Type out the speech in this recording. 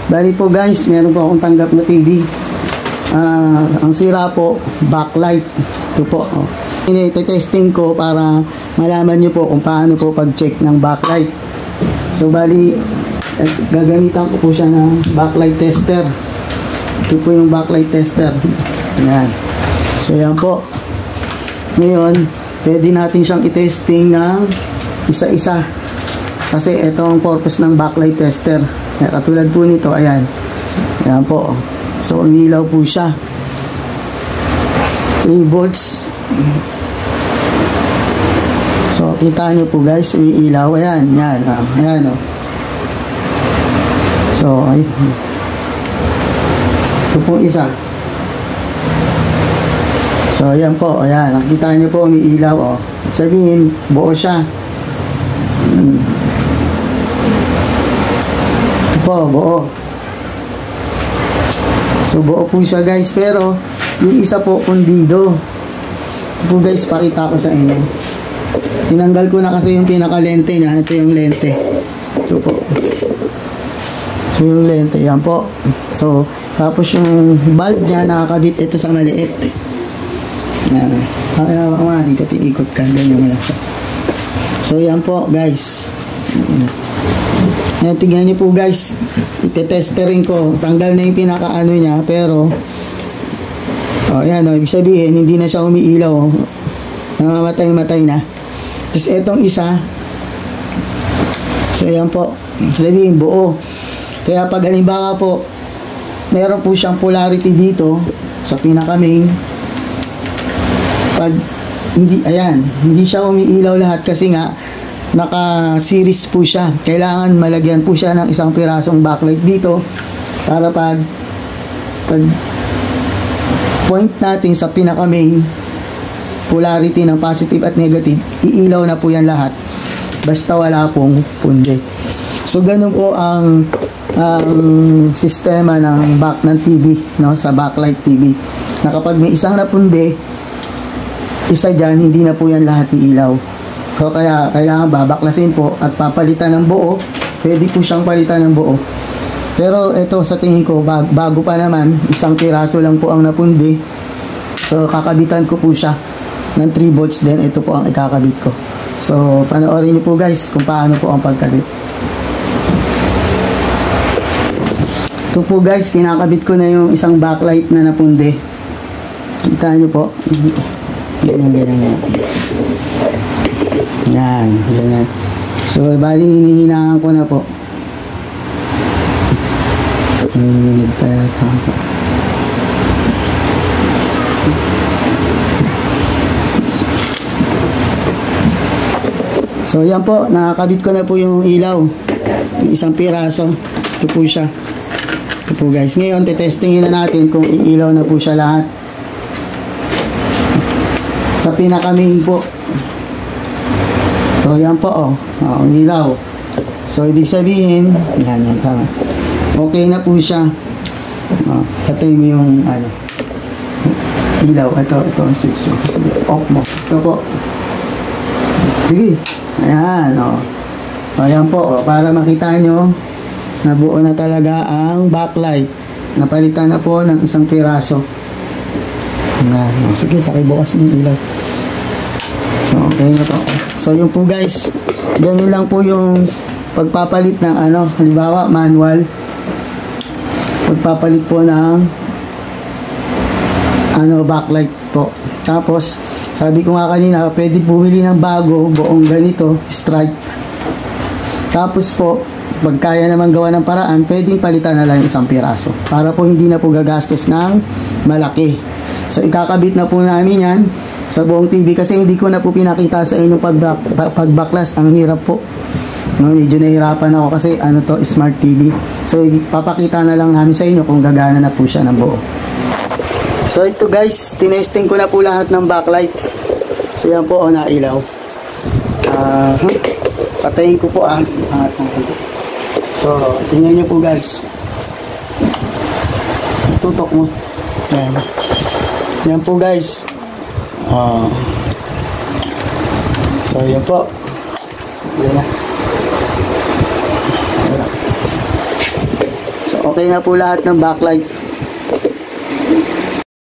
Bali po guys, meron po akong tanggap na TV. Ang sira po, backlight. Ito po. Ine-testing ko para malaman nyo po kung paano po pag-check ng backlight. So bali, gagamitan ko po siya ng backlight tester. Ito po yung backlight tester. Ayan. So yan po. Ngayon, pwede natin siyang i-testing ng isa-isa. Kasi ito ang purpose ng backlight tester. Katulad po nito, ayan. Ayan po. So, umilaw po siya. 3 volts. So, kita nyo po guys, umiilaw. Ayan, yan. Ayan, o. So, ay. Ito po isa. So, ayan po. Ayan, nakita nyo po, umiilaw, o. Sabihin, buo siya. Ito po, buo. So, buo po siya guys. Pero, yung isa po, pundido. Ito po guys, pakita ko sa inyo. Tinanggal ko na kasi yung pinaka-lente niya. Ito yung lente. Ito po. Ito yung lente. Yan po. So, tapos yung bulb niya, nakakabit ito sa maliit. Yan. Kaya mga dito, tiikot ka. Ganyan mo lang siya. So, yan po guys. Ayan, tignan nyo po guys, itetesterin ko, tanggal na yung pinaka-ano niya, pero ayan, ibig sabihin hindi na siya umiilaw, namamatay-matay na. Tapos etong isa, so ayan po, sabihin buo. Kaya pag halimbawa po meron po siyang polarity dito sa pinaka-main, pag hindi, ayan, hindi siya umiilaw lahat kasi nga naka-series po siya. Kailangan malagyan po siya ng isang pirasong backlight dito para pag point natin sa pinaka-main polarity ng positive at negative, iilaw na po yan lahat. Basta wala pong punde. So, ganun po ang sistema ng TV, no? Sa backlight TV. Na kapag may isang napunde, isa dyan, hindi na po yan lahat iilaw. So, kaya kailangan babaklasin po at papalitan ng buo. Pwede po siyang palitan ng buo. Pero ito sa tingin ko, bago pa naman, isang piraso lang po ang napundi. So, kakabitan ko po siya ng 3 volts din. Ito po ang ikakabit ko. So, panoorin niyo po guys kung paano po ang pagkabit. Ito po guys, kinakabit ko na yung isang backlight na napundi. Kita niyo po. Ganyan. Yan, ganyan. So, bali, hinihinaan ko na po. Minute pa yata po. So, yan po. Nakakabit ko na po yung ilaw. Yung isang piraso. Ito po siya. Ito po guys. Ngayon, tetestingin na natin kung iilaw na po siya lahat. Sa pinaka-main po. So, yan po, ilaw. So, ibig sabihin, yan, tama. Okay na po siya. Patay mo yung, ilaw. Ito, ang switch. Sige, off mo. Ito po. Sige. Ayan, So, yan po, para makita nyo, nabuo na talaga ang backlight. Napalitan na po ng isang piraso. Ayan. Sige, pakibukas ng ilaw. So, okay na po. So, yun po guys. Ganun lang po yung pagpapalit ng halimbawa, manual. Pagpapalit po ng backlight po. Tapos, sabi ko nga kanina, pwede bumili ng bago, buong ganito, stripe. Tapos po, pag kaya naman gawa ng paraan, pwedeng palitan na lang yung isang piraso. Para po hindi na po gagastos ng malaki. So, ikakabit na po namin yan sa buong TV kasi hindi ko na po pinakita sa inyong pagbaklas. Ang hirap po. Medyo nahirapan ako kasi smart TV. So, papakita na lang namin sa inyo kung gagana na po siya ng buo. So, ito guys, tinesting ko na po lahat ng backlight. So, yan po, nailaw. Patayin ko po So, tingnan nyo po guys. Tutok mo. Yan. Yan po guys. So, yan po. Yan na. So, Okay na po lahat ng backlight.